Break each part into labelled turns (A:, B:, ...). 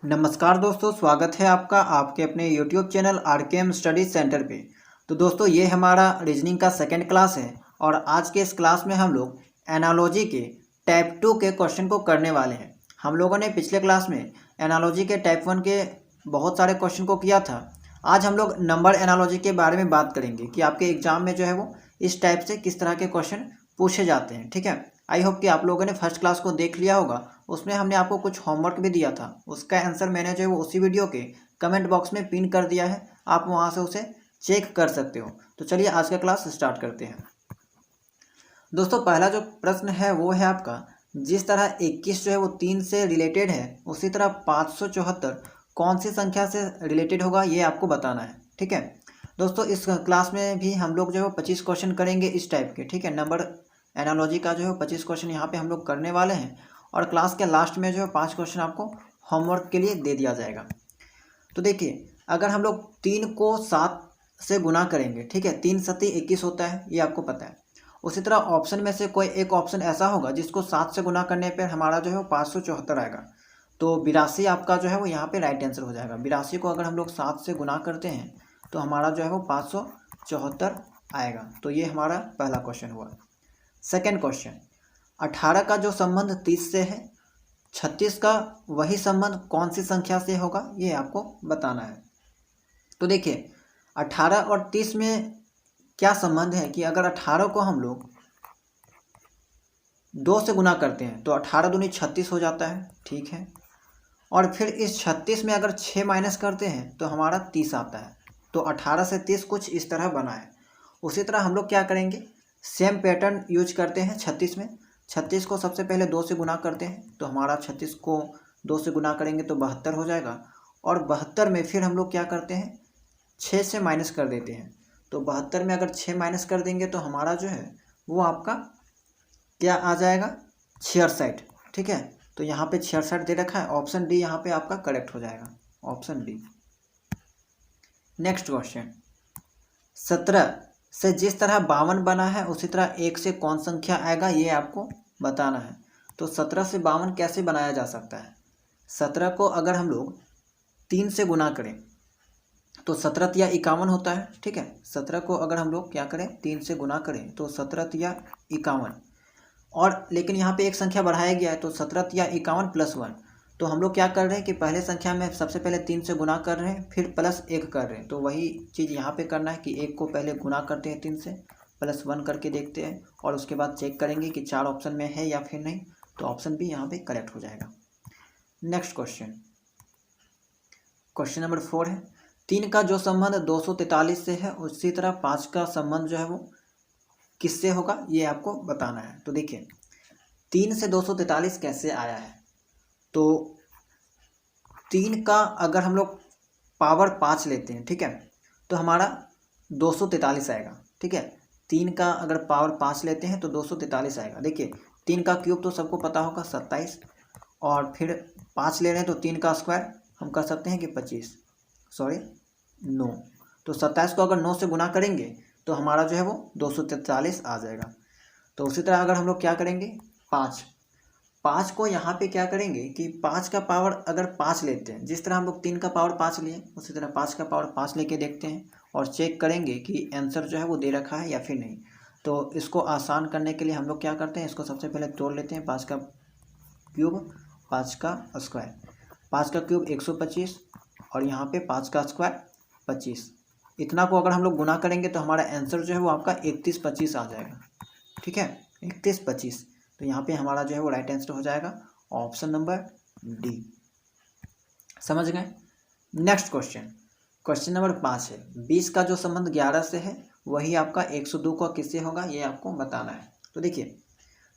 A: नमस्कार दोस्तों, स्वागत है आपका आपके अपने YouTube channel RKM study centre पे। तो दोस्तों ये हमारा रीजनिंग का सेकंड क्लास है और आज के इस क्लास में हम लोग एनालॉजी के टाइप 2 के क्वेश्चन को करने वाले हैं। हम लोगों ने पिछले क्लास में एनालॉजी के टाइप 1 के बहुत सारे क्वेश्चन को किया था। आज हम लोग नंबर एनालॉजी के बारे में बात करेंगे कि आपके एग्जाम में जो है वो इस टाइप से किस तरह के क्वेश्चन पूछे जाते हैं। ठीक है, आई होप कि आप लोगों ने फर्स्ट क्लास को देख लिया होगा। उसमें हमने आपको कुछ होमवर्क भी दिया था, उसका आंसर मैंने जो है वो उसी वीडियो के कमेंट बॉक्स में पिन कर दिया है, आप वहां से उसे चेक कर सकते हो। तो चलिए आज का क्लास स्टार्ट करते हैं। दोस्तों पहला जो प्रश्न है वो है आपका, जिस तरह 21 जो है वो 3 से रिलेटेड है, उसी तरह 574 कौन सी संख्या से रिलेटेड होगा, ये आपको बताना है। ठीक है दोस्तों, इस क्लास में भी हम लोग जो है 25 क्वेश्चन करेंगे इस टाइप के। ठीक है, नंबर एनालॉजी का जो है 25 क्वेश्चन यहाँ पे हम लोग करने वाले हैं और क्लास के लास्ट में जो है 5 क्वेश्चन आपको होमवर्क के लिए दे दिया जाएगा। तो देखिए, अगर हम लोग 3 को 7 से गुना करेंगे, ठीक है, 3 सती 21 होता है, ये आपको पता है। उसी तरह ऑप्शन में से कोई एक ऑप्शन ऐसा होगा जिसको 7 से गुना करने पर हमारा जो है वो 574 आएगा। तो 82 आपका जो है वो यहाँ पे राइट आंसर हो जाएगा। 82 को अगर हम लोग 7 से गुना करते हैं तो हमारा जो है वो 574 आएगा। तो ये हमारा पहला क्वेश्चन हुआ। सेकेंड क्वेश्चन, 18 का जो संबंध 30 से है, 36 का वही संबंध कौन सी संख्या से होगा, ये आपको बताना है। तो देखिए 18 और 30 में क्या संबंध है कि अगर 18 को हम लोग 2 से गुना करते हैं तो 18 दूनी 36 हो जाता है। ठीक है, और फिर इस 36 में अगर 6 माइनस करते हैं तो हमारा 30 आता है। तो 18 से 30 कुछ इस तरह बना है। उसी तरह हम लोग क्या करेंगे, सेम पैटर्न यूज करते हैं 36 में। 36 को सबसे पहले 2 से गुना करते हैं तो हमारा 36 को 2 से गुना करेंगे तो 72 हो जाएगा। और 72 में फिर हम लोग क्या करते हैं, 6 से माइनस कर देते हैं। तो 72 में अगर 6 माइनस कर देंगे तो हमारा जो है वो आपका क्या आ जाएगा, 66। ठीक है, तो यहाँ पे 66 दे रखा है। ऑप्शन डी यहाँ पे आपका करेक्ट हो जाएगा, ऑप्शन डी। नेक्स्ट क्वेश्चन, 17 से जिस तरह 52 बना है उसी तरह 1 से कौन संख्या आएगा, ये आपको बताना है। तो 17 से 52 कैसे बनाया जा सकता है। 17 को अगर हम लोग 3 से गुना करें तो 17 या 51 होता है। ठीक है, 17 को अगर हम लोग क्या करें, 3 से गुना करें तो 17 या 51, और लेकिन यहाँ पे एक संख्या बढ़ाया गया है तो 17 या 51 प्लस 1। तो हम लोग क्या कर रहे हैं कि पहले संख्या में सबसे पहले 3 से गुना कर रहे हैं, फिर प्लस 1 कर रहे हैं। तो वही चीज़ यहाँ पे करना है कि 1 को पहले गुना करते हैं 3 से, प्लस 1 करके देखते हैं और उसके बाद चेक करेंगे कि 4 ऑप्शन में है या फिर नहीं। तो ऑप्शन बी यहाँ पे करेक्ट हो जाएगा। नेक्स्ट क्वेश्चन, क्वेश्चन नंबर 4 है, 3 का जो संबंध 243 से है उसी तरह 5 का संबंध जो है वो किससे होगा, ये आपको बताना है। तो देखिए 3 से 243 कैसे आया है। तो 3 का अगर हम लोग पावर 5 लेते हैं, ठीक है, तो हमारा 243 आएगा। ठीक है, 3 का अगर पावर 5 लेते हैं तो 243 आएगा। देखिए 3 का क्यूब तो सबको पता होगा 27, और फिर 5 ले रहे हैं तो 3 का स्क्वायर हम कर सकते हैं कि 9। तो 27 को अगर 9 से गुना करेंगे तो हमारा जो है वो 243 आ जाएगा। तो उसी तरह अगर हम लोग क्या करेंगे, 5 को यहाँ पे क्या करेंगे कि 5 का पावर अगर 5 लेते हैं, जिस तरह हम लोग 3 का पावर 5 लिए उसी तरह 5 का पावर 5 लेके देखते हैं और चेक करेंगे कि आंसर जो है वो दे रखा है या फिर नहीं। तो इसको आसान करने के लिए हम लोग क्या करते हैं, इसको सबसे पहले तोड़ लेते हैं। 5 का क्यूब 5 का स्क्वायर, 5 का क्यूब 125 और यहाँ पे 5 का स्क्वायर 25। इतना को अगर हम लोग गुना करेंगे तो हमारा आंसर जो है वो आपका 3125 आ जाएगा। ठीक है, 3125। तो यहाँ पे हमारा जो है वो राइट आंसर हो जाएगा, ऑप्शन नंबर डी। समझ गए। नेक्स्ट क्वेश्चन, क्वेश्चन नंबर 5 है, 20 का जो संबंध 11 से है वही आपका 102 का किससे होगा, ये आपको बताना है। तो देखिए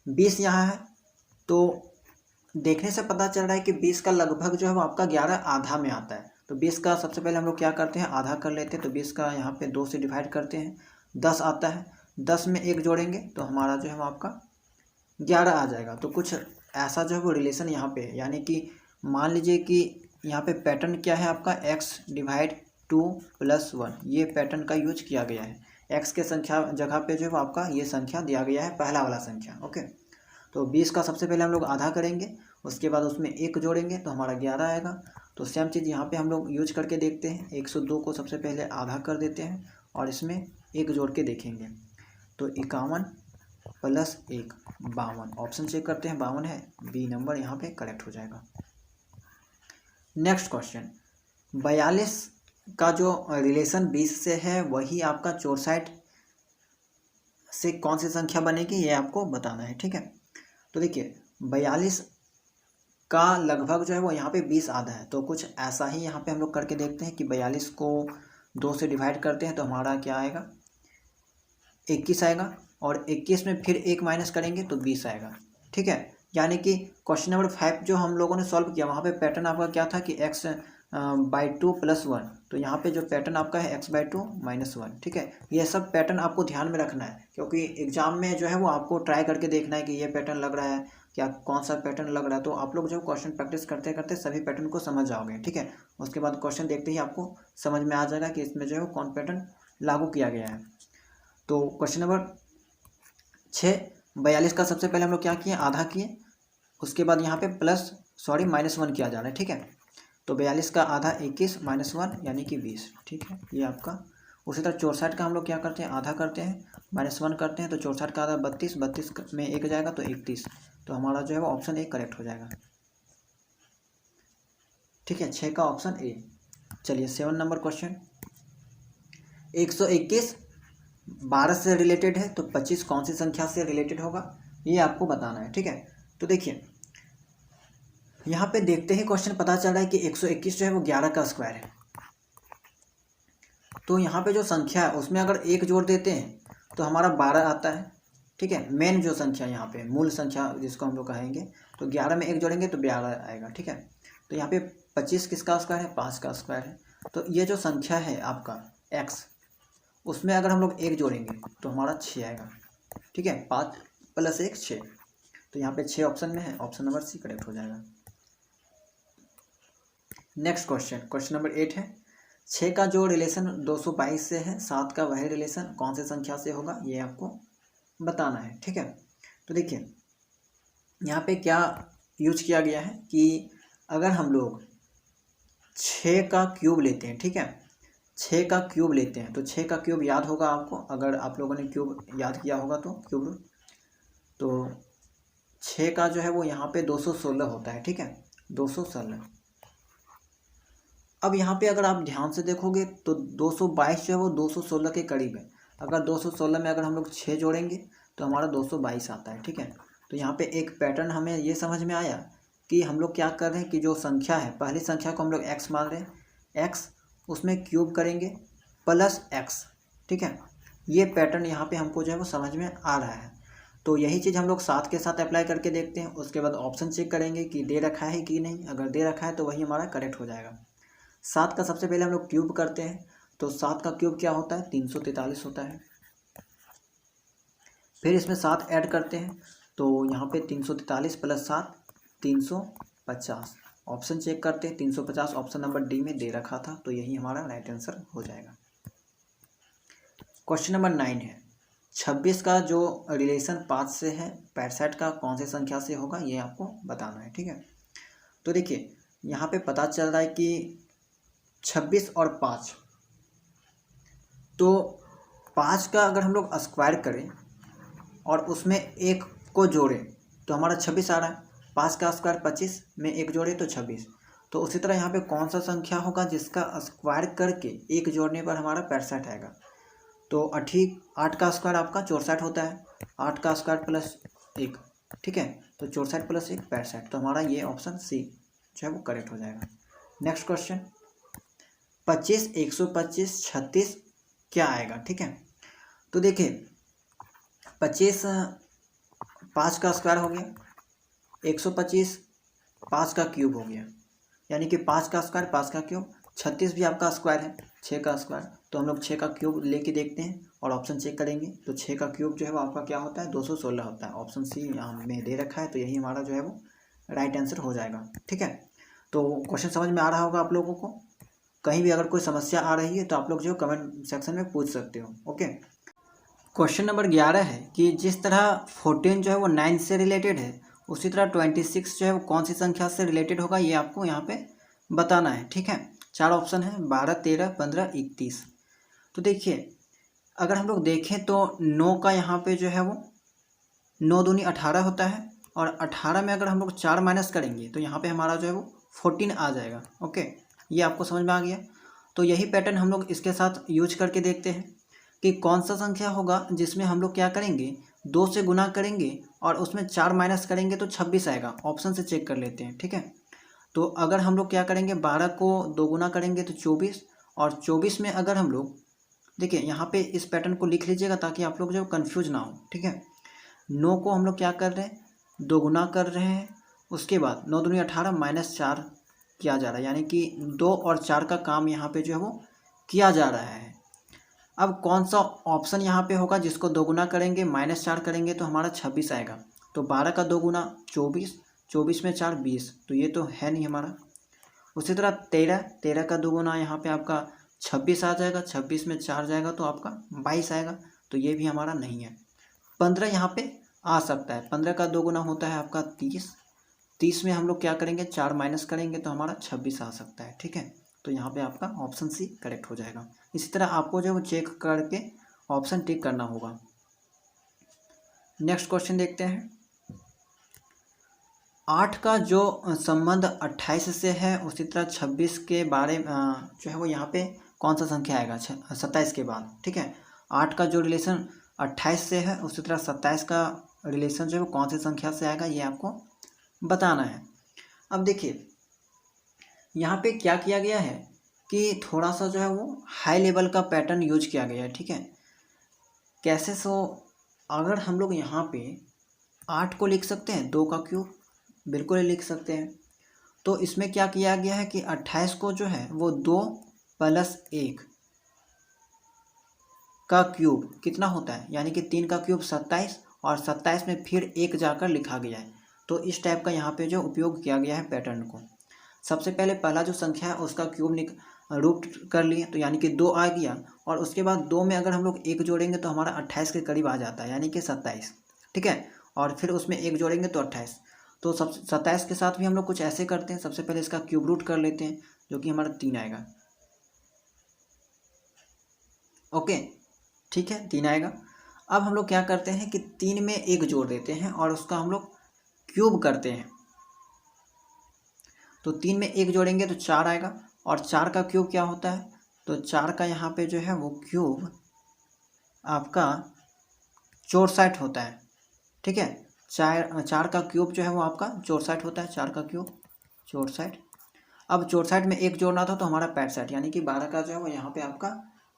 A: 20 यहाँ है, तो देखने से पता चल रहा है कि 20 का लगभग जो है वो आपका 11 आधा में आता है। तो 20 का सबसे पहले हम लोग क्या करते हैं, आधा कर लेते हैं। तो 20 का यहाँ पे 2 से डिवाइड करते हैं, 10 आता है। 10 में 1 जोड़ेंगे तो हमारा जो है वो आपका 11 आ जाएगा। तो कुछ ऐसा जो है वो रिलेशन यहाँ पे, यानी कि मान लीजिए कि यहाँ पे पैटर्न क्या है आपका, x डिवाइड 2 + 1, ये पैटर्न का यूज किया गया है। x के संख्या जगह पे जो है वो आपका ये संख्या दिया गया है, पहला वाला संख्या। ओके, तो 20 का सबसे पहले हम लोग आधा करेंगे, उसके बाद उसमें 1 जोड़ेंगे तो हमारा 11 आएगा। तो सेम चीज़ यहाँ पे हम लोग यूज करके देखते हैं। 102 को सबसे पहले आधा कर देते हैं और इसमें एक जोड़ के देखेंगे, तो 51 प्लस 1 52। ऑप्शन चेक करते हैं, 52 है, बी नंबर यहाँ पे करेक्ट हो जाएगा। नेक्स्ट क्वेश्चन, 42 का जो रिलेशन 20 से है वही आपका 64 से कौन सी संख्या बनेगी ये आपको बताना है, ठीक है। तो देखिए 42 का लगभग जो है वो यहाँ पे 20 आधा है, तो कुछ ऐसा ही यहाँ पे हम लोग करके देखते हैं कि 42 को 2 से डिवाइड करते हैं तो हमारा क्या आएगा, 21 आएगा, और 21 में फिर 1 माइनस करेंगे तो 20 आएगा, ठीक है। यानी कि क्वेश्चन नंबर 5 जो हम लोगों ने सॉल्व किया वहाँ पे पैटर्न आपका क्या था कि x बाई 2 प्लस 1, तो यहाँ पे जो पैटर्न आपका है x बाई 2 माइनस 1, ठीक है। ये सब पैटर्न आपको ध्यान में रखना है, क्योंकि एग्जाम में जो है वो आपको ट्राई करके देखना है कि ये पैटर्न लग रहा है क्या, कौन सा पैटर्न लग रहा है। तो आप लोग जो क्वेश्चन प्रैक्टिस करते करते सभी पैटर्न को समझ जाओगे, ठीक है। उसके बाद क्वेश्चन देखते ही आपको समझ में आ जाएगा कि इसमें जो है वो कौन पैटर्न लागू किया गया है। तो क्वेश्चन नंबर 6, 42 का सबसे पहले हम लोग क्या किए, आधा किए, उसके बाद यहाँ पे -1 किया जा रहा है, ठीक है। तो 42 का आधा 21 माइनस 1 यानी कि 20, ठीक है, ये आपका। उसी तरह 64 का हम लोग क्या करते हैं, आधा करते हैं, -1 करते हैं, तो 64 का आधा 32, 32 में 1 जाएगा तो 31, तो हमारा जो है वो ऑप्शन ए करेक्ट हो जाएगा, ठीक है। 6 का ऑप्शन ए। चलिए 7 नंबर क्वेश्चन, 121 12 से रिलेटेड है, तो 25 कौन सी संख्या से रिलेटेड होगा ये आपको बताना है, ठीक है। तो देखिए यहाँ पे देखते ही क्वेश्चन पता चल रहा है कि 121 जो है वो 11 का स्क्वायर है। तो यहाँ पे जो संख्या है उसमें अगर 1 जोड़ देते हैं तो हमारा 12 आता है, ठीक है। मेन जो संख्या यहाँ पे मूल संख्या जिसको हम लोग कहेंगे, तो 11 में 1 जोड़ेंगे तो 12 आएगा, ठीक है। तो यहाँ पे 25 किसका स्क्वायर है, 5 का स्क्वायर है। तो ये जो संख्या है आपका x, उसमें अगर हम लोग 1 जोड़ेंगे तो हमारा 6 आएगा, ठीक है। 5 + 1 6, तो यहाँ पे 6 ऑप्शन में है, ऑप्शन नंबर सी करेक्ट हो जाएगा। नेक्स्ट क्वेश्चन, क्वेश्चन नंबर 8 है, 6 का जो रिलेशन 222 से है, 7 का वही रिलेशन कौन से संख्या से होगा ये आपको बताना है, ठीक है। तो देखिए यहाँ पे क्या यूज किया गया है कि अगर हम लोग 6 का क्यूब लेते हैं, ठीक है, 6 का क्यूब लेते हैं, तो 6 का क्यूब याद होगा आपको, अगर आप लोगों ने क्यूब याद किया होगा तो क्यूब रूट, तो 6 का जो है वो यहाँ पे 216 होता है, ठीक है, 216। अब यहाँ पे अगर आप ध्यान से देखोगे तो 222 जो है वो 216 के करीब है। अगर 216 में अगर हम लोग 6 जोड़ेंगे तो हमारा 222 आता है, ठीक है। तो यहाँ पे एक पैटर्न हमें ये समझ में आया कि हम लोग क्या कर रहे हैं कि जो संख्या है, पहली संख्या को हम लोग x मान रहे हैं, x उसमें क्यूब करेंगे प्लस x, ठीक है। ये पैटर्न यहाँ पे हमको जो है वो समझ में आ रहा है। तो यही चीज़ हम लोग 7 के साथ अप्लाई करके देखते हैं। उसके बाद ऑप्शन चेक करेंगे कि दे रखा है कि नहीं, अगर दे रखा है तो वही हमारा करेक्ट हो जाएगा। 7 का सबसे पहले हम लोग क्यूब करते हैं, तो 7 का क्यूब क्या होता है, 343 होता है। फिर इसमें 7 ऐड करते हैं, तो यहाँ पे 343 + 7 350। ऑप्शन चेक करते हैं, 350 ऑप्शन नंबर डी में दे रखा था, तो यही हमारा राइट आंसर हो जाएगा। क्वेश्चन नंबर 9 है, 26 का जो रिलेशन 5 से है, 65 का कौन सी संख्या से होगा ये आपको बताना है, ठीक है। तो देखिए यहाँ पे पता चल रहा है कि 26 और 5, तो 5 का अगर हम लोग स्क्वायर करें और उसमें 1 को जोड़ें तो हमारा 26 आ रहा है। 5 का स्क्वायर 25 में 1 जोड़े तो 26। तो उसी तरह यहाँ पे कौन सा संख्या होगा जिसका स्क्वायर करके 1 जोड़ने पर हमारा 65 आएगा। तो 8 का स्क्वायर आपका 64 होता है, 8 का स्क्वायर प्लस 1, ठीक है, तो 64 + 1 65। तो हमारा ये ऑप्शन सी जो है वो करेक्ट हो जाएगा। नेक्स्ट क्वेश्चन, 25 125 36 क्या आएगा, ठीक है। तो देखिए 25 5 का स्क्वायर हो गया, 125 5 का क्यूब हो गया, यानी कि 5 का स्क्वायर 5 का क्यूब, 36 भी आपका स्क्वायर है 6 का स्क्वायर। तो हम लोग 6 का क्यूब लेके देखते हैं और ऑप्शन चेक करेंगे, तो 6 का क्यूब जो है वो आपका क्या होता है, 216 होता है। ऑप्शन सी यहाँ में दे रखा है, तो यही हमारा जो है वो राइट आंसर हो जाएगा, ठीक है। तो क्वेश्चन समझ में आ रहा होगा आप लोगों को। कहीं भी अगर कोई समस्या आ रही है तो आप लोग जो कमेंट सेक्शन में पूछ सकते हो, ओके। क्वेश्चन नंबर 11 है कि जिस तरह 14 जो है वो 9 से रिलेटेड है, उसी तरह 26 जो है वो कौन सी संख्या से रिलेटेड होगा ये आपको यहाँ पे बताना है। ठीक है, 4 ऑप्शन है, 12, 13, 15, 31। तो देखिए अगर हम लोग देखें तो 9 का यहाँ पे जो है वो 9 दूनी 18 होता है, और 18 में अगर हम लोग 4 माइनस करेंगे तो यहाँ पे हमारा जो है वो 14 आ जाएगा। ओके, ये आपको समझ में आ गया। तो यही पैटर्न हम लोग इसके साथ यूज करके देखते हैं कि कौन सा संख्या होगा जिसमें हम लोग क्या करेंगे, 2 से गुना करेंगे और उसमें 4 माइनस करेंगे तो 26 आएगा। ऑप्शन से चेक कर लेते हैं। ठीक है, तो अगर हम लोग क्या करेंगे, 12 को 2 गुना करेंगे तो 24, और 24 में अगर हम लोग देखिए यहाँ पे इस पैटर्न को लिख लीजिएगा ताकि आप लोग जो कंफ्यूज ना हो। ठीक है, 9 को हम लोग क्या कर रहे हैं, 2 गुना कर रहे हैं, उसके बाद 9 दूनी 18 माइनस 4 किया जा रहा है, यानी कि 2 और 4 का काम यहाँ पे जो है वो किया जा रहा है। अब कौन सा ऑप्शन यहाँ पे होगा जिसको 2 गुना करेंगे माइनस 4 करेंगे तो हमारा 26 आएगा। तो 12 का 2 गुना 24, 24 में 4 20, तो ये तो है नहीं हमारा। उसी तरह 13, 13 का 2 गुना यहाँ पे आपका 26 आ जाएगा, 26 में 4 जाएगा तो आपका 22 आएगा, तो ये भी हमारा नहीं है। 15 यहाँ पे आ सकता है, 15 का 2 गुना होता है आपका 30, 30 में हम लोग क्या करेंगे, 4 माइनस करेंगे तो हमारा 26 आ सकता है। ठीक है, तो यहाँ पे आपका ऑप्शन सी करेक्ट हो जाएगा। इसी तरह आपको जो है वो चेक करके ऑप्शन टिक करना होगा। नेक्स्ट क्वेश्चन देखते हैं। 8 का जो संबंध 28 से है, उसी तरह 26 के बारे में जो है वो यहाँ पे कौन सा संख्या आएगा 27 के बाद। ठीक है, 8 का जो रिलेशन 28 से है, उसी तरह 27 का रिलेशन जो है वो कौन सी संख्या से आएगा, ये आपको बताना है। अब देखिए यहाँ पे क्या किया गया है कि थोड़ा सा जो है वो हाई लेवल का पैटर्न यूज किया गया है। ठीक है, कैसे, अगर हम लोग यहाँ पे 8 को लिख सकते हैं 2 का क्यूब, बिल्कुल लिख सकते हैं। तो इसमें क्या किया गया है कि 28 को जो है वो 2 + 1 का क्यूब कितना होता है, यानी कि 3 का क्यूब 27, और 27 में फिर 1 जाकर लिखा गया है। तो इस टाइप का यहाँ पे जो उपयोग किया गया है पैटर्न को। सबसे पहले पहला जो संख्या है उसका क्यूब रूट कर लिए, तो यानी कि 2 आ गया, और उसके बाद 2 में अगर हम लोग 1 जोड़ेंगे तो हमारा 28 के करीब आ जाता है, यानी कि 27। ठीक है, और फिर उसमें 1 जोड़ेंगे तो 28। तो 27 के साथ भी हम लोग कुछ ऐसे करते हैं, सबसे पहले इसका क्यूब रूट कर लेते हैं जो कि हमारा 3 आएगा। ओके, ठीक है, 3 आएगा। अब हम लोग क्या करते हैं कि 3 में 1 जोड़ देते हैं और उसका हम लोग क्यूब करते हैं। तो 3 में 1 जोड़ेंगे तो 4 आएगा, और 4 का क्यूब क्या होता है, तो 4 का यहाँ पे जो है वो क्यूब आपका 64 होता है। ठीक है, 4 का क्यूब जो है वो आपका 64 होता है, 4 का क्यूब 64। अब 64 में 1 जोड़ना था तो हमारा 65, यानी कि 12 का जो है वो यहाँ पे आपका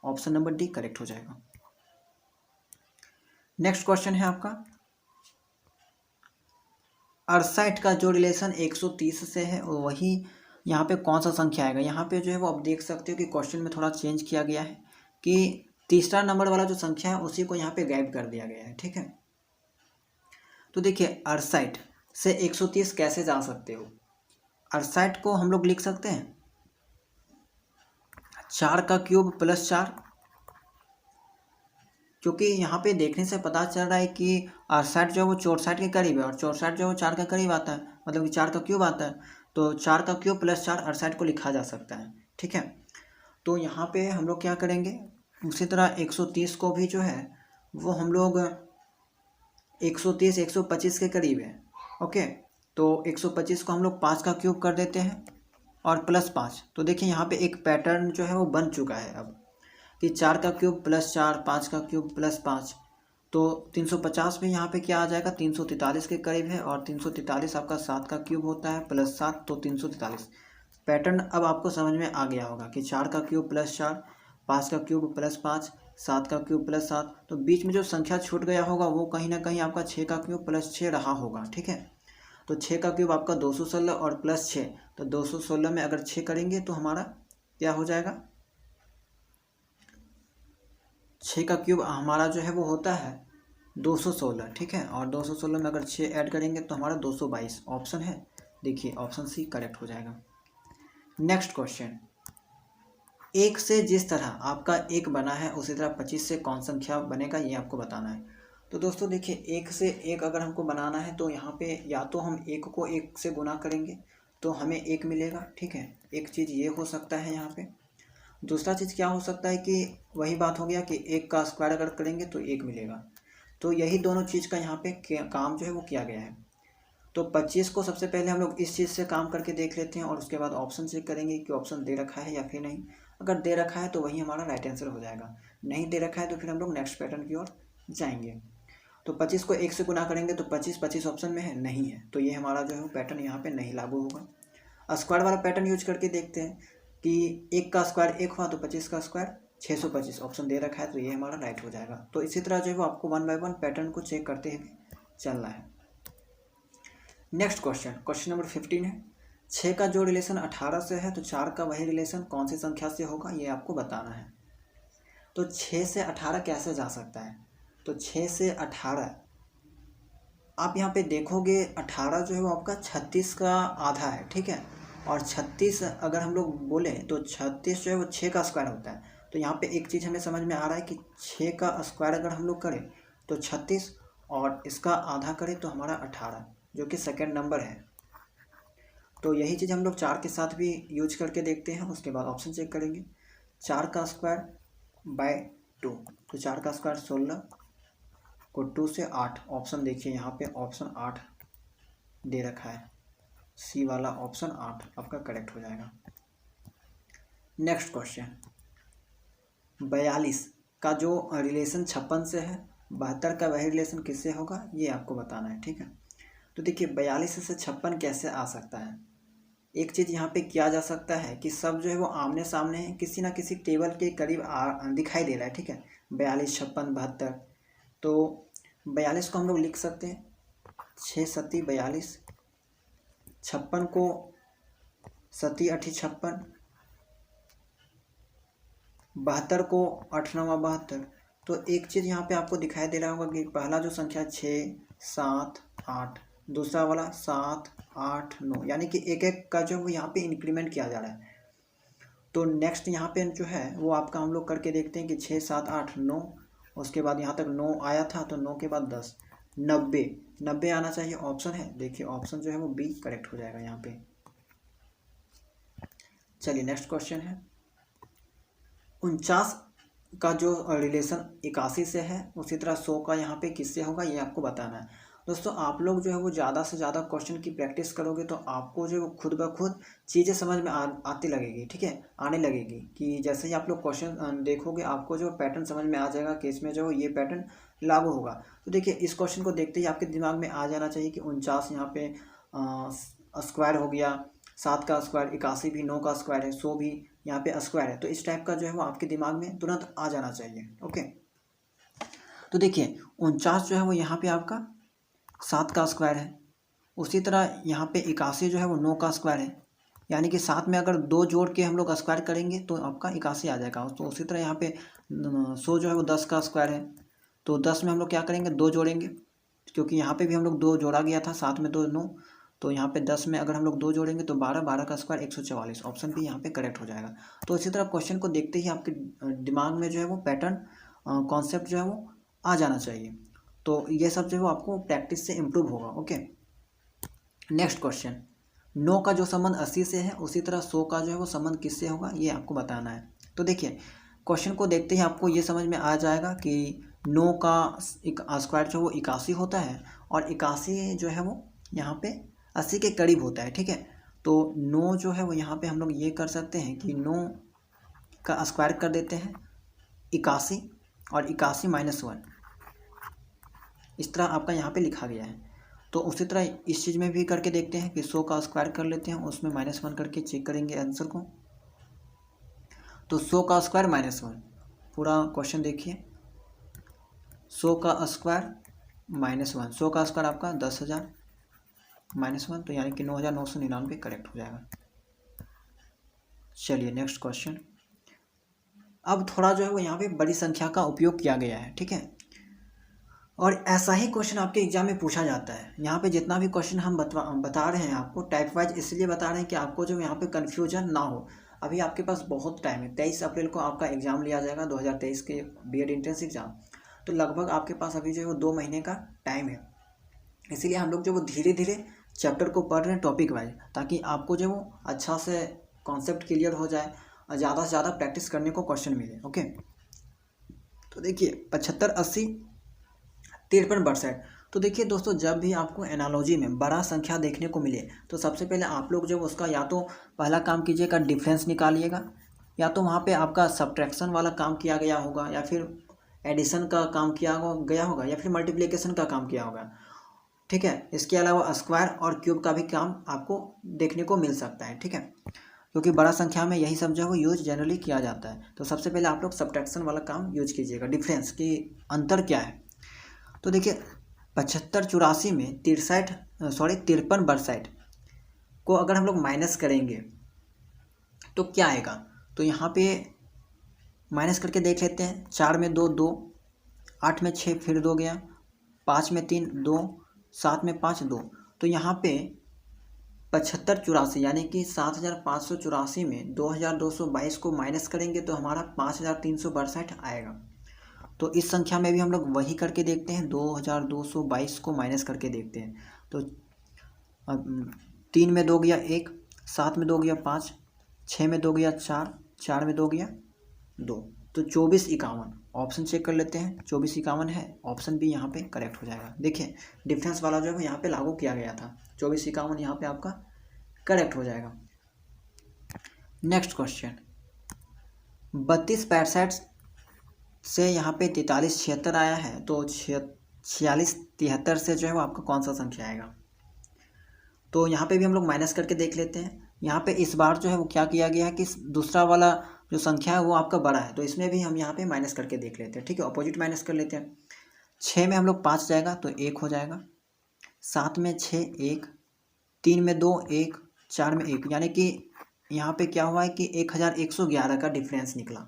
A: ऑप्शन नंबर डी करेक्ट हो जाएगा। नेक्स्ट क्वेश्चन है आपका 68 का जो रिलेशन 130 से है वही यहाँ पे कौन सा संख्या आएगा। यहाँ पे जो है वो आप देख सकते हो कि क्वेश्चन में थोड़ा चेंज किया गया है कि तीसरा नंबर वाला जो संख्या है उसी को यहाँ पे गायब कर दिया गया है। ठीक है, तो देखिए 68 से 130 कैसे जा सकते हो। 68 को हम लोग लिख सकते हैं 4 का क्यूब + 4, क्योंकि यहाँ पे देखने से पता चल रहा है कि 68 जो है वो 64 के करीब है, और 64 जो है वो 4 के करीब आता है, मतलब कि 4 का क्यूब आता है। तो 4 का क्यूब + 4 68 को लिखा जा सकता है। ठीक है, तो यहाँ पे हम लोग क्या करेंगे, उसी तरह 130 को भी जो है वो हम लोग 130 125 के करीब है। ओके, तो 125 को हम लोग 5 का क्यूब कर देते हैं और +5। तो देखिए यहाँ पे एक पैटर्न जो है वो बन चुका है अब कि 4 का क्यूब + 4, 5 का क्यूब +5, तो 350 में यहाँ पे क्या आ जाएगा, 343 के करीब है, और 343 आपका 7 का क्यूब होता है +7, तो 343। पैटर्न अब आपको समझ में आ गया होगा कि 4 का क्यूब + 4, 5 का क्यूब +5, 7 का क्यूब +7, तो बीच में जो संख्या छूट गया होगा वो कहीं ना कहीं आपका 6 का क्यूब +6 रहा होगा। ठीक है, तो 6 का क्यूब आपका 216 और +6, तो 216 में अगर 6 करेंगे तो हमारा क्या हो जाएगा, 6 का क्यूब हमारा जो है वो होता है 216। ठीक है, और 216 में अगर 6 ऐड करेंगे तो हमारा 222 ऑप्शन है। देखिए ऑप्शन सी करेक्ट हो जाएगा। नेक्स्ट क्वेश्चन, 1 से जिस तरह आपका 1 बना है उसी तरह 25 से कौन संख्या बनेगा, ये आपको बताना है। तो दोस्तों देखिए 1 से 1 अगर हमको बनाना है तो यहाँ पे या तो हम 1 को 1 से गुना करेंगे, तो हमें 1 मिलेगा, ठीक है। एक चीज़ ये हो सकता है यहाँ पे। दूसरा चीज़ क्या हो सकता है कि वही बात हो गया कि 1 का स्क्वायर अगर करेंगे तो 1 मिलेगा। तो यही दोनों चीज़ का यहाँ पे काम जो है वो किया गया है। तो 25 को सबसे पहले हम लोग इस चीज़ से काम करके देख लेते हैं और उसके बाद ऑप्शन चेक करेंगे कि ऑप्शन दे रखा है या फिर नहीं। अगर दे रखा है तो वही हमारा राइट आंसर हो जाएगा, नहीं दे रखा है तो फिर हम लोग नेक्स्ट पैटर्न की ओर जाएंगे। तो 25 को 1 से गुना करेंगे तो 25 ऑप्शन में है, नहीं है, तो ये हमारा जो है पैटर्न यहाँ पे नहीं लागू होगा। स्क्वायर वाला पैटर्न यूज करके देखते हैं कि 1 का स्क्वायर 1 हुआ तो 25 का स्क्वायर 625, ऑप्शन दे रखा है तो ये हमारा राइट हो जाएगा। तो इसी तरह जो है वो आपको 1 बाय 1 पैटर्न को चेक करते हुए चलना है। नेक्स्ट क्वेश्चन नंबर 15 है, 6 का जो रिलेशन 18 से है तो 4 का वही रिलेशन कौन सी संख्या से होगा, ये आपको बताना है। तो 6 से 18 कैसे जा सकता है, तो 6 से 18 आप यहाँ पे देखोगे 18 जो है वो आपका 36 का आधा है, ठीक है। और 36 अगर हम लोग बोले तो 36 जो है वो 6 का स्क्वायर होता है। तो यहाँ पे एक चीज़ हमें समझ में आ रहा है कि 6 का स्क्वायर अगर हम लोग करें तो 36 और इसका आधा करें तो हमारा 18, जो कि सेकंड नंबर है। तो यही चीज़ हम लोग 4 के साथ भी यूज करके देखते हैं। उसके बाद ऑप्शन चेक करेंगे, 4 का स्क्वायर बाय 2, तो 4 का स्क्वायर 16 को 2 से 8, ऑप्शन देखिए यहाँ पे ऑप्शन 8 दे रखा है, सी वाला ऑप्शन 8 आपका करेक्ट हो जाएगा। नेक्स्ट क्वेश्चन, 42 का जो रिलेशन 56 से है, 72 का वही रिलेशन किससे होगा, ये आपको बताना है, ठीक है। तो देखिए 42 से 56 कैसे आ सकता है। एक चीज़ यहाँ पे किया जा सकता है कि सब जो है वो आमने सामने है, किसी ना किसी टेबल के करीब दिखाई दे रहा है, ठीक है। 42, 56, 72, तो 42 को हम लोग लिख सकते हैं 6 सती 42, 56 को 7 8 56, 72 को 8 9 72। तो एक चीज़ यहाँ पे आपको दिखाई दे रहा होगा कि पहला जो संख्या 6 7 8, दूसरा वाला 7 8 9, यानी कि एक एक का जो वो यहाँ पे इंक्रीमेंट किया जा रहा है। तो नेक्स्ट यहाँ पे जो है वो आपका हम लोग करके देखते हैं कि 6 7 8 9, उसके बाद यहाँ तक 9 आया था तो 9 के बाद 10, 90 आना चाहिए, ऑप्शन है, देखिए ऑप्शन जो है वो बी करेक्ट हो जाएगा यहाँ पे। चलिए नेक्स्ट क्वेश्चन है, 49 का जो रिलेशन 81 से है, उसी तरह 100 का यहाँ पे किससे होगा, ये आपको बताना है। दोस्तों आप लोग जो है वो ज़्यादा से ज़्यादा क्वेश्चन की प्रैक्टिस करोगे तो आपको जो है खुद ब खुद चीज़ें समझ में आती लगेगी, ठीक है, आने लगेगी। कि जैसे ही आप लोग क्वेश्चन देखोगे आपको जो पैटर्न समझ में आ जाएगा कि इसमें जो ये पैटर्न लागू होगा। तो देखिए इस क्वेश्चन को देखते ही आपके दिमाग में आ जाना चाहिए कि 49 यहाँ पे स्क्वायर हो गया, 7 का स्क्वायर 81 भी, 9 का स्क्वायर है, 100 भी यहाँ पे स्क्वायर है। तो इस टाइप का जो है वो आपके दिमाग में तुरंत आ जाना चाहिए, ओके। तो देखिए 49 जो है वो यहाँ पे आपका 7 का स्क्वायर है, उसी तरह यहाँ पे 81 जो है वो 9 का स्क्वायर है, यानी कि 7 में अगर 2 जोड़ के हम लोग स्क्वायर करेंगे तो आपका 81 आ जाएगा। तो उसी तरह यहाँ पे 100 जो है वो 10 का स्क्वायर है, तो 10 में हम लोग क्या करेंगे, 2 जोड़ेंगे, क्योंकि यहाँ पे भी हम लोग 2 जोड़ा गया था, 7 में 2 9, तो यहाँ पे 10 में अगर हम लोग 2 जोड़ेंगे तो 12, 12 का स्क्वायर 144, ऑप्शन भी यहाँ पे करेक्ट हो जाएगा। तो इसी तरह क्वेश्चन को देखते ही आपके दिमाग में जो है वो पैटर्न कॉन्सेप्ट जो है वो आ जाना चाहिए। तो ये सब जो है वो आपको प्रैक्टिस से इम्प्रूव होगा, ओके। नेक्स्ट क्वेश्चन, 9 का जो संबंध 80 से है, उसी तरह 100 का जो है वो संबंध किससे होगा, ये आपको बताना है। तो देखिए क्वेश्चन को देखते ही आपको ये समझ में आ जाएगा कि 9 का स्क्वायर जो वो 81 होता है, और 81 जो है वो यहाँ पे 80 के करीब होता है, ठीक है। तो 9 जो है वो यहाँ पे हम लोग ये कर सकते हैं कि 9 का स्क्वायर कर देते हैं 81, और 81 माइनस 1, इस तरह आपका यहाँ पे लिखा गया है। तो उसी तरह इस चीज़ में भी करके देखते हैं कि 100 का स्क्वायर कर लेते हैं, उसमें -1 करके चेक करेंगे आंसर को। तो 100 का स्क्वायर -1, पूरा क्वेश्चन देखिए, 100 का स्क्वायर -1, 100 का स्क्वायर आपका 10,000 -1, तो यानी कि 9,999 करेक्ट हो जाएगा। चलिए नेक्स्ट क्वेश्चन, अब थोड़ा जो है वो यहाँ पे बड़ी संख्या का उपयोग किया गया है, ठीक है। और ऐसा ही क्वेश्चन आपके एग्जाम में पूछा जाता है। यहाँ पे जितना भी क्वेश्चन हम बता रहे हैं आपको टाइप वाइज इसलिए बता रहे हैं कि आपको जो यहाँ पे कन्फ्यूजन ना हो। अभी आपके पास बहुत टाइम है, 23 अप्रैल को आपका एग्ज़ाम लिया जाएगा 2023 के बीएड एंट्रेंस एग्ज़ाम। तो लगभग आपके पास अभी जो है वो 2 महीने का टाइम है, इसीलिए हम लोग जो वो धीरे धीरे चैप्टर को पढ़ रहे हैं टॉपिक वाइज, ताकि आपको जो वो अच्छा से कॉन्सेप्ट क्लियर हो जाए और ज़्यादा से ज़्यादा प्रैक्टिस करने को क्वेश्चन मिले। ओके, तो देखिए 75, 80, 53 परसेंट। तो देखिए दोस्तों, जब भी आपको एनालॉजी में बड़ा संख्या देखने को मिले तो सबसे पहले आप लोग जब उसका या तो पहला काम कीजिएगा डिफरेंस निकालिएगा, या तो वहाँ पे आपका सब्ट्रैक्शन वाला काम किया गया होगा, या फिर एडिशन का काम किया गया होगा, या फिर मल्टीप्लिकेशन का काम किया होगा। ठीक है, इसके अलावा स्क्वायर और क्यूब का भी काम आपको देखने को मिल सकता है। ठीक है, क्योंकि बड़ा संख्या में यही सब जो है वो यूज जनरली किया जाता है। तो सबसे पहले आप लोग सब्ट्रैक्शन वाला काम यूज कीजिएगा, डिफरेंस की अंतर क्या है। तो देखिए 75, 84 में 53 62 को अगर हम लोग माइनस करेंगे तो क्या आएगा। तो यहाँ पे माइनस करके देख लेते हैं। 4 में 2 2, 8 में 6 फिर 2 गया, 5 में 3 2, 7 में 5 2। तो यहाँ पे 75 84 यानी कि 7584 में 2222 को माइनस करेंगे तो हमारा 5362 आएगा। तो इस संख्या में भी हम लोग वही करके देखते हैं, 2222 को माइनस करके देखते हैं। तो 3 में 2 गया 1, 7 में 2 गया 5, 6 में 2 गया 4, 4 में 2 गया 2। तो 24 51 ऑप्शन चेक कर लेते हैं। 24 51 है, ऑप्शन भी यहाँ पे करेक्ट हो जाएगा। देखिए डिफरेंस वाला जो है यहाँ पे लागू किया गया था, 24 51 यहाँ पे आपका करेक्ट हो जाएगा। नेक्स्ट क्वेश्चन, 32 65 से यहाँ पे 43 76 आया है, तो 46 73 से जो है वो आपका कौन सा संख्या आएगा। तो यहाँ पे भी हम लोग माइनस करके देख लेते हैं। यहाँ पे इस बार जो है वो क्या किया गया है कि दूसरा वाला जो संख्या है वो आपका बड़ा है, तो इसमें भी हम यहाँ पे माइनस करके देख लेते हैं। ठीक है, अपोजिट माइनस कर लेते हैं। 6 में हम लोग 5 जाएगा तो 1 हो जाएगा, 7 में 6 1, 3 में 2 1, 4 में 1, यानी कि यहाँ पे क्या हुआ है कि 1111 का डिफरेंस निकला।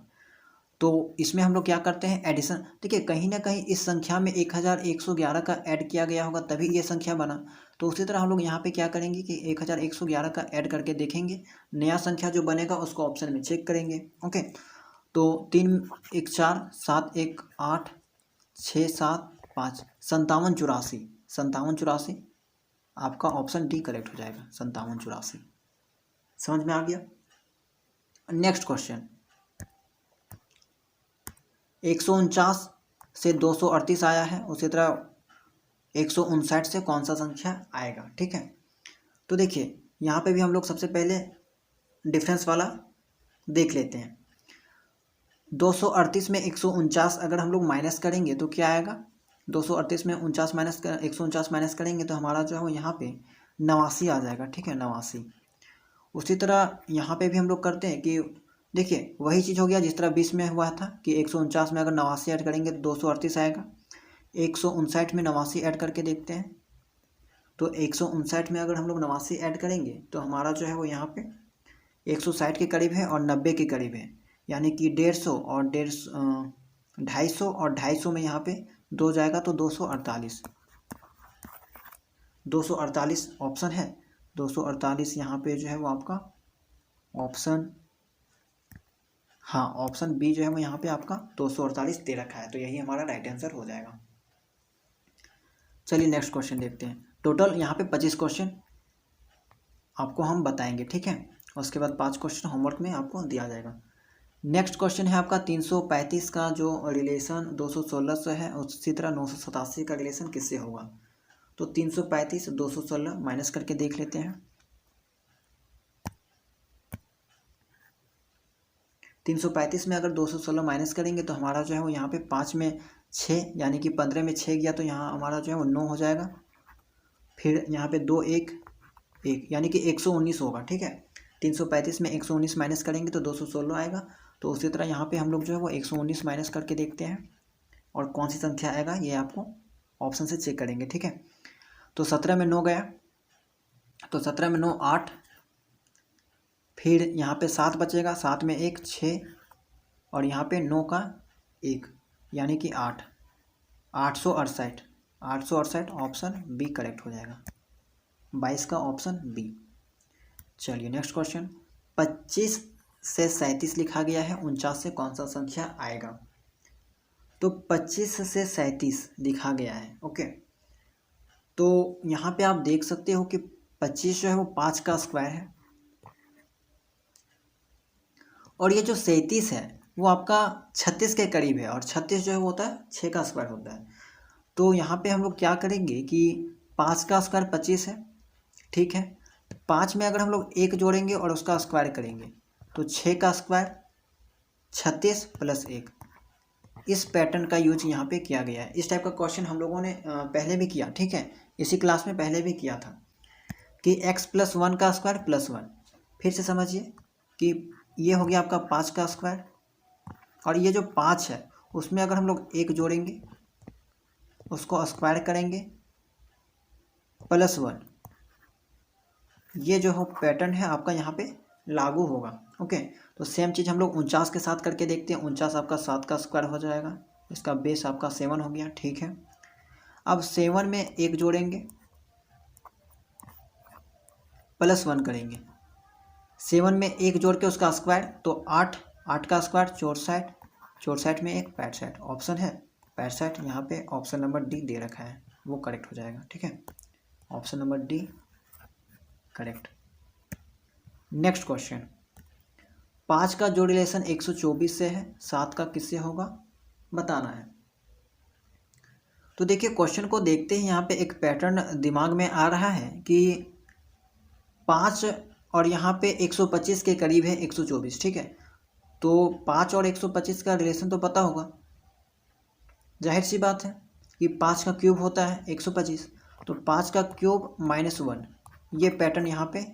A: तो इसमें हम लोग क्या करते हैं, एडिशन। देखिए कहीं ना कहीं इस संख्या में 1111 का ऐड किया गया होगा तभी ये संख्या बना। तो उसी तरह हम लोग यहाँ पे क्या करेंगे कि 1111 का ऐड करके देखेंगे, नया संख्या जो बनेगा उसको ऑप्शन में चेक करेंगे। ओके, तो 3 1 4, 7 1 8, 6 7 5, 57 84 आपका ऑप्शन डी करेक्ट हो जाएगा, 57 84। समझ में आ गया। नेक्स्ट क्वेश्चन, 149 से 238 आया है, उसी तरह 159 से कौन सा संख्या आएगा। ठीक है, तो देखिए यहाँ पे भी हम लोग सबसे पहले डिफरेंस वाला देख लेते हैं। 238 में 149 अगर हम लोग माइनस करेंगे तो क्या आएगा। 238 में 149 माइनस करेंगे तो हमारा जो है वो यहाँ पे 89 आ जाएगा। ठीक है, 89। उसी तरह यहाँ पे भी हम लोग करते हैं कि देखिए वही चीज़ हो गया जिस तरह 20 में हुआ था कि 149 में अगर 89 ऐड करेंगे तो 238 आएगा। 159 में 89 ऐड करके देखते हैं। तो 159 में अगर हम लोग 89 ऐड करेंगे तो हमारा जो है वो यहाँ पे 160 के करीब है और 90 के करीब है, यानी कि 150 और 250 और 250 में यहाँ पे 2 जाएगा तो 248। 248 ऑप्शन है, 248 यहाँ पे जो है वो आपका ऑप्शन, हाँ ऑप्शन बी जो है वो यहाँ पे आपका 248 दे रखा है, तो यही हमारा राइट आंसर हो जाएगा। चलिए नेक्स्ट क्वेश्चन देखते हैं। टोटल यहाँ पे 25 क्वेश्चन आपको हम बताएंगे। ठीक है, उसके बाद 5 क्वेश्चन होमवर्क में आपको दिया जाएगा। नेक्स्ट क्वेश्चन है आपका 335 का जो रिलेशन 216 से है, उसी तरह 987 का रिलेशन किससे होगा। तो 335 216 माइनस करके देख लेते हैं। 335 में अगर 216 माइनस करेंगे तो हमारा जो है वो यहाँ पे 5 में 6 यानी कि 15 में 6 गया तो यहाँ हमारा जो है वो 9 हो जाएगा। फिर यहाँ पे 2 1 1 यानी कि 119 होगा। ठीक है, 335 में 119 माइनस करेंगे तो 216 आएगा। तो उसी तरह यहाँ पे हम लोग जो है वो 119 माइनस करके देखते हैं और कौन सी संख्या आएगा ये आपको ऑप्शन से चेक करेंगे। ठीक है, तो 17 में 9 गया तो 17 में 9 8, फिर यहाँ पे 7 बचेगा, 7 में 1 6 और यहाँ पे 9 का 1 यानी कि 8, 868 ऑप्शन बी करेक्ट हो जाएगा, 22 का ऑप्शन बी। चलिए नेक्स्ट क्वेश्चन, 25 से 37 लिखा गया है, 49 से कौन सा संख्या आएगा। तो 25 से 37 लिखा गया है। ओके, तो यहाँ पे आप देख सकते हो कि 25 जो है वो 5 का स्क्वायर है, और ये जो 37 है वो आपका 36 के करीब है, और 36 जो है वो होता है 6 का स्क्वायर होता है। तो यहाँ पे हम लोग क्या करेंगे कि 5 का स्क्वायर 25 है, ठीक है। 5 में अगर हम लोग 1 जोड़ेंगे और उसका स्क्वायर करेंगे तो 6 का स्क्वायर 36 प्लस 1। इस पैटर्न का यूज यहाँ पे किया गया है। इस टाइप का क्वेश्चन हम लोगों ने पहले भी किया, ठीक है, इसी क्लास में पहले भी किया था कि x+1 का स्क्वायर +1। फिर से समझिए कि ये हो गया आपका 5 का स्क्वायर, और ये जो 5 है उसमें अगर हम लोग 1 जोड़ेंगे उसको स्क्वायर करेंगे +1, ये जो हो पैटर्न है आपका यहाँ पे लागू होगा। ओके, तो सेम चीज़ हम लोग 49 के साथ करके देखते हैं। 49 आपका 7 का स्क्वायर हो जाएगा, इसका बेस आपका 7 हो गया, ठीक है। अब 7 में 1 जोड़ेंगे +1 करेंगे, 7 में 1 जोड़ के उसका स्क्वायर तो 8, 8 का स्क्वायर 64, 64 में 1 65, ऑप्शन है 65, यहाँ पे ऑप्शन नंबर डी दे रखा है, वो करेक्ट हो जाएगा, ठीक है। Option number D correct. Next question, 5 का जो रिलेशन 124 से है, 7 का किससे होगा बताना है। तो देखिए क्वेश्चन को देखते ही यहाँ पे एक पैटर्न दिमाग में आ रहा है कि 5 और यहाँ पे 125 के करीब है 124, ठीक है। तो 5 और 125 का रिलेशन तो पता होगा, जाहिर सी बात है कि 5 का क्यूब होता है 125, तो 5 का क्यूब -1, ये पैटर्न यहाँ पे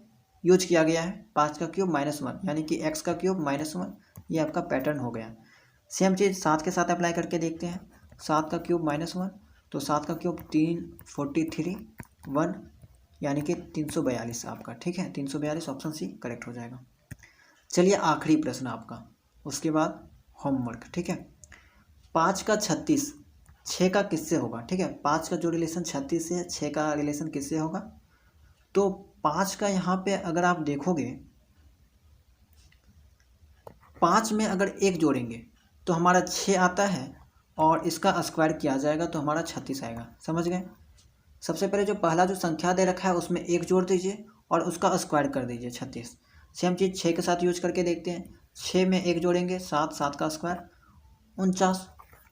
A: यूज किया गया है। 5 का क्यूब -1 यानी कि x का क्यूब -1, ये आपका पैटर्न हो गया। सेम चीज़ 7 के साथ अप्लाई करके देखते हैं। 7 का क्यूब -1, तो 7 का क्यूब 343 1 यानी कि 342 आपका, ठीक है। 342 ऑप्शन सी करेक्ट हो जाएगा। चलिए आखिरी प्रश्न आपका, उसके बाद होमवर्क, ठीक है। 5 का 36 6 का किससे होगा, ठीक है। 5 का जो रिलेशन 36 से है, 6 का रिलेशन किससे होगा। तो 5 का यहाँ पे अगर आप देखोगे, 5 में अगर 1 जोड़ेंगे तो हमारा 6 आता है, और इसका स्क्वायर किया जाएगा तो हमारा 36 आएगा, समझ गए। सबसे पहले जो पहला जो संख्या दे रखा है उसमें 1 जोड़ दीजिए और उसका स्क्वायर कर दीजिए 36। सेम चीज़ 6 के साथ यूज करके देखते हैं। 6 में 1 जोड़ेंगे 7, 7 का स्क्वायर 49,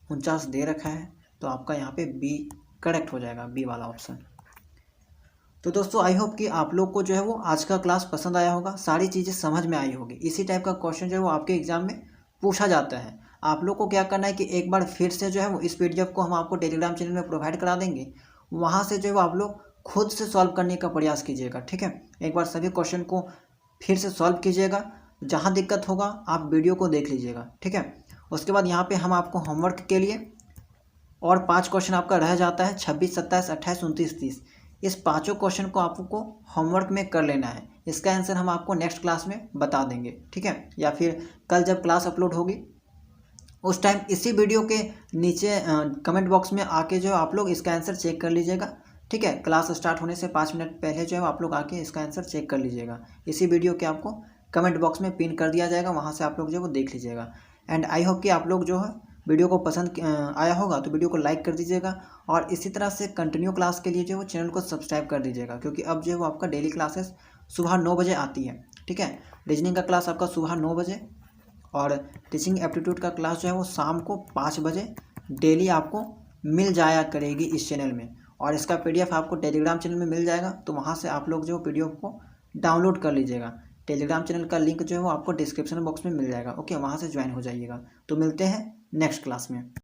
A: 49 दे रखा है, तो आपका यहाँ पे बी करेक्ट हो जाएगा, बी वाला ऑप्शन। तो दोस्तों आई होप कि आप लोग को जो है वो आज का क्लास पसंद आया होगा, सारी चीज़ें समझ में आई होगी। इसी टाइप का क्वेश्चन जो है वो आपके एग्जाम में पूछा जाता है। आप लोग को क्या करना है कि एक बार फिर से जो है वो इस PDF को हम आपको टेलीग्राम चैनल में प्रोवाइड करा देंगे, वहाँ से जो है वो आप लोग खुद से सॉल्व करने का प्रयास कीजिएगा, ठीक है। एक बार सभी क्वेश्चन को फिर से सॉल्व कीजिएगा, जहाँ दिक्कत होगा आप वीडियो को देख लीजिएगा, ठीक है। उसके बाद यहाँ पे हम आपको होमवर्क के लिए और 5 क्वेश्चन आपका रह जाता है, 26, 27, 28, 29, 30। इस 5 क्वेश्चन को आपको होमवर्क में कर लेना है। इसका आंसर हम आपको नेक्स्ट क्लास में बता देंगे, ठीक है, या फिर कल जब क्लास अपलोड होगी उस टाइम इसी वीडियो के नीचे कमेंट बॉक्स में आके जो आप लोग इसका आंसर चेक कर लीजिएगा, ठीक है। क्लास स्टार्ट होने से 5 मिनट पहले जो है आप लोग आके इसका आंसर चेक कर लीजिएगा। इसी वीडियो के आपको कमेंट बॉक्स में पिन कर दिया जाएगा, वहाँ से आप लोग जो है वो देख लीजिएगा। एंड आई होप कि आप लोग जो है वीडियो को पसंद आया होगा तो वीडियो को लाइक कर दीजिएगा, और इसी तरह से कंटिन्यू क्लास के लिए जो है वो चैनल को सब्सक्राइब कर दीजिएगा, क्योंकि अब जो है वो आपका डेली क्लासेस सुबह 9 बजे आती है, ठीक है। रीजनिंग का क्लास आपका सुबह 9 बजे, और टीचिंग एप्टीट्यूड का क्लास जो है वो शाम को 5 बजे डेली आपको मिल जाया करेगी इस चैनल में। और इसका PDF आपको टेलीग्राम चैनल में मिल जाएगा, तो वहाँ से आप लोग जो PDF को डाउनलोड कर लीजिएगा। टेलीग्राम चैनल का लिंक जो है वो आपको डिस्क्रिप्शन बॉक्स में मिल जाएगा, ओके, वहाँ से ज्वाइन हो जाइएगा। तो मिलते हैं नेक्स्ट क्लास में।